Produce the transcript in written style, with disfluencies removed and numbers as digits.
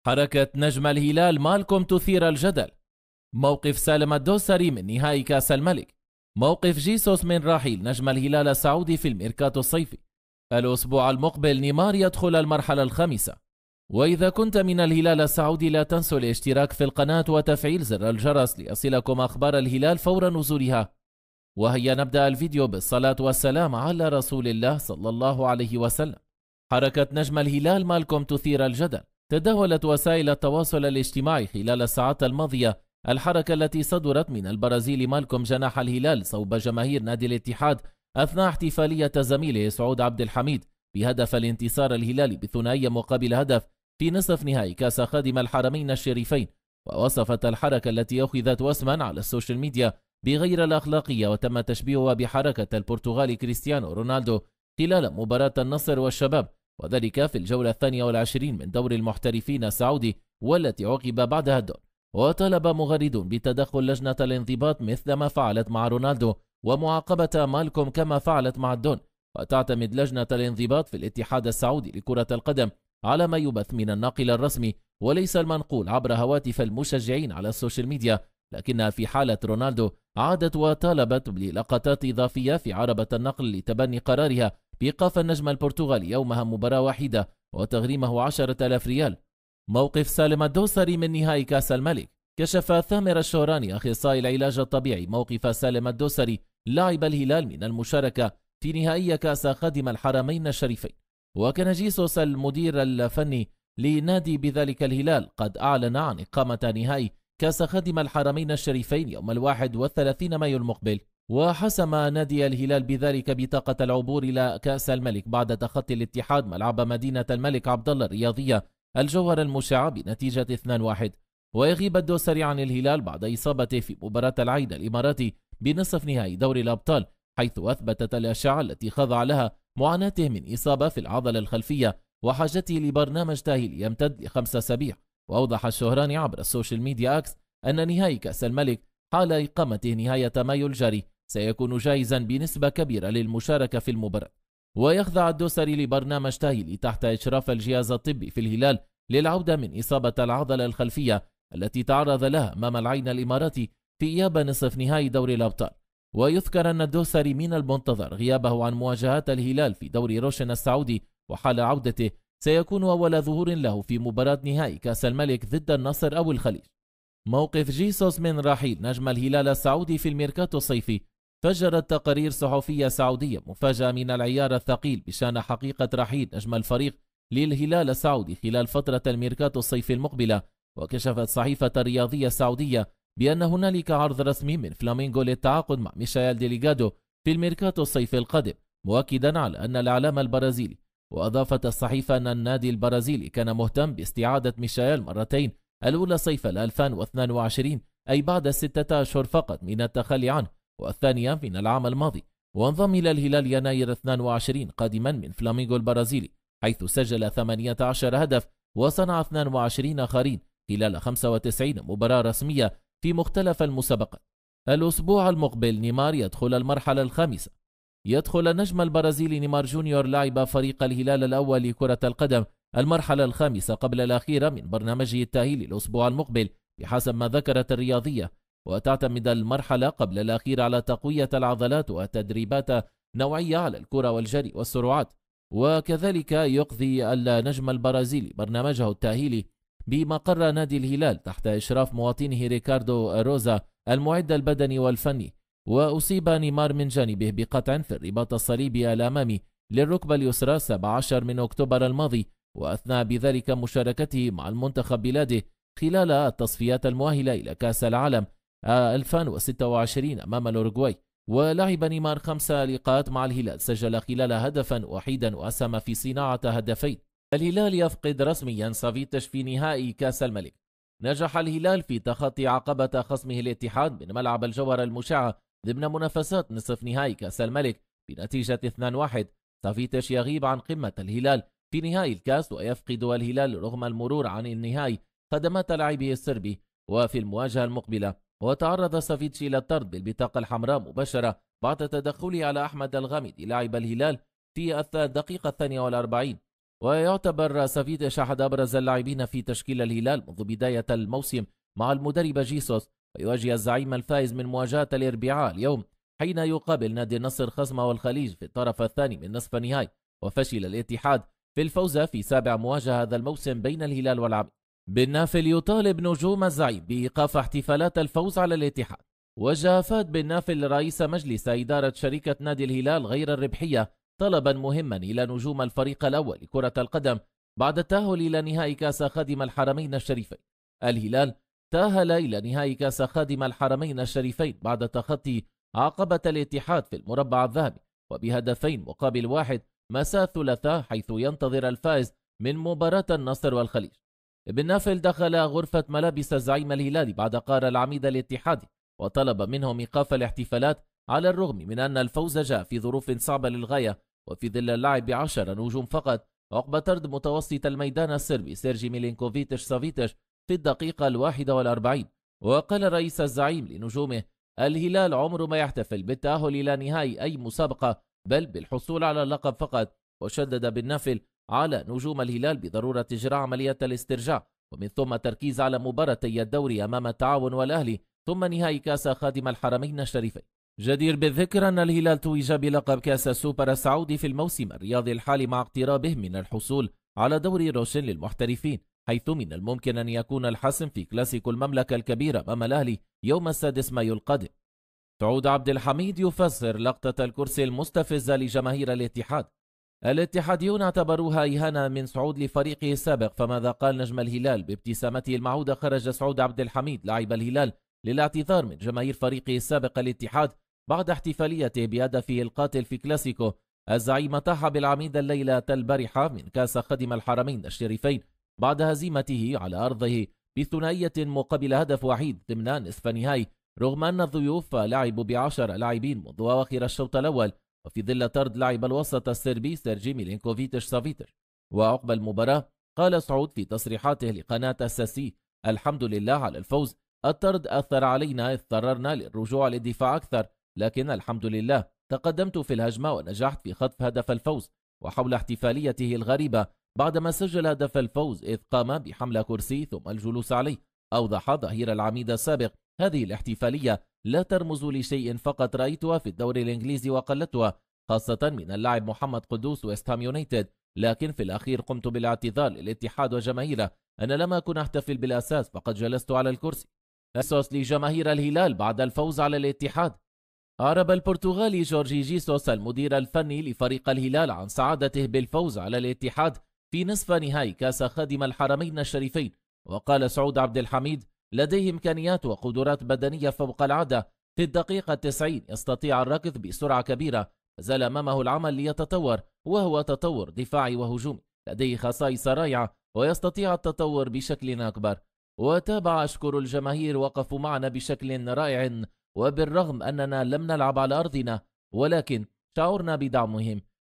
حركة نجم الهلال مالكم تثير الجدل. موقف سالم الدوسري من نهائي كأس الملك. موقف جيسوس من رحيل نجم الهلال السعودي في الميركاتو الصيفي. الأسبوع المقبل نيمار يدخل المرحلة الخامسة. وإذا كنت من الهلال السعودي لا تنسوا الاشتراك في القناة وتفعيل زر الجرس ليصلكم أخبار الهلال فور نزولها. وهيا نبدأ الفيديو بالصلاة والسلام على رسول الله صلى الله عليه وسلم. حركة نجم الهلال مالكم تثير الجدل. تداولت وسائل التواصل الاجتماعي خلال الساعات الماضية الحركة التي صدرت من البرازيلي مالكم جناح الهلال صوب جماهير نادي الاتحاد أثناء احتفالية زميله سعود عبد الحميد بهدف الانتصار الهلالي بثنائية مقابل هدف في نصف نهائي كأس خادم الحرمين الشريفين. ووصفت الحركة التي أخذت وسما على السوشيال ميديا بغير الأخلاقية وتم تشبيهها بحركة البرتغالي كريستيانو رونالدو خلال مباراة النصر والشباب، وذلك في الجولة 22 من دور المحترفين السعودي والتي عقب بعدها الدور. وطلب مغردون بتدخل لجنة الانضباط مثل ما فعلت مع رونالدو ومعاقبة مالكم كما فعلت مع الدون. وتعتمد لجنة الانضباط في الاتحاد السعودي لكرة القدم على ما يبث من الناقل الرسمي وليس المنقول عبر هواتف المشجعين على السوشيال ميديا، لكنها في حالة رونالدو عادت وطالبت بلقطات إضافية في عربة النقل لتبني قرارها بإيقاف النجم البرتغالي يومها مباراة واحدة وتغريمه 10,000 ريال. موقف سالم الدوسري من نهائي كأس الملك. كشف ثامر الشهراني أخصائي العلاج الطبيعي موقف سالم الدوسري لاعب الهلال من المشاركة في نهائي كأس خادم الحرمين الشريفين. وكان جيسوس المدير الفني لنادي بذلك الهلال قد أعلن عن إقامة نهائي كأس خادم الحرمين الشريفين يوم 31 مايو المقبل. وحسم نادي الهلال بذلك بطاقة العبور إلى كأس الملك بعد تخطي الاتحاد ملعب مدينة الملك عبدالله الرياضية الجوهر المشع بنتيجة 2-1. ويغيب الدوسري عن الهلال بعد إصابته في مباراة العين الإماراتي بنصف نهائي دوري الأبطال، حيث أثبتت الأشعة التي خضع لها معاناته من إصابة في العضلة الخلفية وحاجته لبرنامج تأهيلي يمتد ل5 أسابيع. وأوضح الشهراني عبر السوشيال ميديا أكس أن نهائي كأس الملك حال إقامته نهاية مايو الجاري سيكون جاهزا بنسبة كبيرة للمشاركة في المباراة. ويخضع الدوسري لبرنامج تأهيلي تحت إشراف الجهاز الطبي في الهلال للعودة من إصابة العضلة الخلفية التي تعرض لها أمام العين الإماراتي في إياب نصف نهائي دوري الأبطال. ويذكر أن الدوسري من المنتظر غيابه عن مواجهات الهلال في دوري روشن السعودي، وحال عودته سيكون أول ظهور له في مباراة نهائي كأس الملك ضد النصر أو الخليج. موقف جيسوس من رحيل نجم الهلال السعودي في الميركاتو الصيفي. فجرت تقارير صحفية سعودية مفاجأة من العيار الثقيل بشأن حقيقة رحيل نجم الفريق للهلال السعودي خلال فترة الميركاتو الصيفي المقبلة. وكشفت صحيفة الرياضية السعودية بأن هنالك عرض رسمي من فلامينغو للتعاقد مع ميشيل ديليغادو في الميركاتو الصيفي القادم، مؤكدا على أن الإعلام البرازيلي. وأضافت الصحيفة أن النادي البرازيلي كان مهتم باستعادة ميشيل مرتين، الأولى صيف 2022 أي بعد 6 أشهر فقط من التخلي عنه، والثانية من العام الماضي. وانضم إلى الهلال يناير 22 قادما من فلامينغو البرازيلي، حيث سجل 18 هدف وصنع 22 آخرين خلال 95 مباراة رسمية في مختلف المسابقات. الأسبوع المقبل نيمار يدخل المرحلة الخامسة. يدخل النجم البرازيلي نيمار جونيور لاعب فريق الهلال الأول لكرة القدم المرحلة الخامسة قبل الأخيرة من برنامجه التأهيلي الأسبوع المقبل بحسب ما ذكرت الرياضية. وتعتمد المرحلة قبل الأخير على تقوية العضلات وتدريبات نوعية على الكرة والجري والسرعات. وكذلك يقضي النجم البرازيلي برنامجه التأهيلي بمقر نادي الهلال تحت إشراف مواطنه ريكاردو روزا المعد البدني والفني. وأصيب نيمار من جانبه بقطع في الرباط الصليبي الأمامي للركبة اليسرى 17 من أكتوبر الماضي، وأثناء بذلك مشاركته مع المنتخب بلاده خلال التصفيات المؤهلة إلى كأس العالم 2026 أمام الأوروغواي. ولعب نيمار 5 لقاءات مع الهلال، سجل خلالها هدفا وحيدا وأسهم في صناعة هدفين. الهلال يفقد رسميا سافيتش في نهائي كأس الملك. نجح الهلال في تخطي عقبة خصمه الاتحاد من ملعب الجوهر المشع ضمن منافسات نصف نهائي كأس الملك بنتيجة 2-1. سافيتش يغيب عن قمة الهلال في نهائي الكاس، ويفقد الهلال رغم المرور عن النهائي خدمات لاعبه السربي. وفي المواجهة المقبلة وتعرض سافيتش إلى الطرد بالبطاقة الحمراء مباشرة بعد تدخله على أحمد الغامدي لاعب الهلال في الدقيقة 42. ويعتبر سافيتش أحد أبرز اللاعبين في تشكيل الهلال منذ بداية الموسم مع المدرب جيسوس، ويواجه الزعيم الفائز من مواجهة الأربعاء اليوم حين يقابل نادي النصر خصمه والخليج في الطرف الثاني من نصف النهائي. وفشل الاتحاد في الفوز في سابع مواجهة هذا الموسم بين الهلال والعميد. بن نافل يطالب نجوم الزعيم بإيقاف احتفالات الفوز على الاتحاد. وجه فهد بن نافل رئيس مجلس إدارة شركة نادي الهلال غير الربحية طلبا مهما إلى نجوم الفريق الأول لكرة القدم بعد التأهل إلى نهائي كأس خادم الحرمين الشريفين. الهلال تأهل إلى نهائي كأس خادم الحرمين الشريفين بعد تخطي عقبة الاتحاد في المربع الذهبي وبهدفين مقابل واحد مساء الثلاثاء، حيث ينتظر الفائز من مباراة النصر والخليج. بن نافل دخل غرفة ملابس الزعيم الهلالي بعد قار العميد الاتحادي وطلب منهم إيقاف الاحتفالات على الرغم من أن الفوز جاء في ظروف صعبة للغاية وفي ظل اللعب ب10 نجوم فقط عقب طرد متوسط الميدان الصربي سيرجي ميلينكوفيتش سافيتش في الدقيقة 41. وقال رئيس الزعيم لنجومه: الهلال عمره ما يحتفل بالتأهل إلى نهائي أي مسابقة بل بالحصول على اللقب فقط. وشدد بن نافل على نجوم الهلال بضرورة إجراء عملية الاسترجاع ومن ثم تركيز على مباراتي الدوري أمام التعاون والأهلي ثم نهائي كأس خادم الحرمين الشريفين. جدير بالذكر أن الهلال توج بلقب كأس السوبر السعودي في الموسم الرياضي الحالي مع اقترابه من الحصول على دوري روشن للمحترفين، حيث من الممكن أن يكون الحسم في كلاسيكو المملكة الكبيرة أمام الأهلي يوم 6 مايو القادم. سعود عبد الحميد يفسر لقطة الكرسي المستفزة لجماهير الاتحاد. الاتحاديون اعتبروها إهانة من سعود لفريقه السابق، فماذا قال نجم الهلال؟ بابتسامته المعودة خرج سعود عبد الحميد لاعب الهلال للاعتذار من جماهير فريقه السابق الاتحاد بعد احتفاليته بهدفه القاتل في كلاسيكو. الزعيم طاح بالعميد الليلة البارحة من كأس خادم الحرمين الشريفين بعد هزيمته على أرضه بثنائية مقابل هدف وحيد ضمن نصف نهائي، رغم أن الضيوف لعبوا ب10 لاعبين منذ أواخر الشوط الأول وفي ظل طرد لاعب الوسط السربي سيرجي ميلينكوفيتش سافيتش. وعقب المباراة قال سعود في تصريحاته لقناة الساسي: الحمد لله على الفوز، الطرد أثر علينا، اضطررنا للرجوع للدفاع أكثر، لكن الحمد لله تقدمت في الهجمة ونجحت في خطف هدف الفوز. وحول احتفاليته الغريبة بعدما سجل هدف الفوز إذ قام بحمل كرسي ثم الجلوس عليه، أوضح ظهير العميد السابق: هذه الاحتفالية لا ترمز لشيء، فقط رأيتها في الدوري الإنجليزي وقلتها خاصة من اللاعب محمد قدوس ويست هام يونايتد، لكن في الأخير قمت بالاعتذار للاتحاد وجماهيره، أنا لم أكن أحتفل بالأساس فقد جلست على الكرسي. أسوس لجماهير الهلال بعد الفوز على الاتحاد. أعرب البرتغالي جورجي جيسوس المدير الفني لفريق الهلال عن سعادته بالفوز على الاتحاد في نصف نهائي كأس خادم الحرمين الشريفين. وقال سعود عبد الحميد: لديه إمكانيات وقدرات بدنية فوق العادة، في الدقيقة 90 يستطيع الركض بسرعة كبيرة، زال أمامه العمل ليتطور وهو تطور دفاعي وهجومي، لديه خصائص رائعة ويستطيع التطور بشكل أكبر. وتابع: أشكر الجماهير، وقفوا معنا بشكل رائع، وبالرغم أننا لم نلعب على أرضنا ولكن شعرنا بدعمهم،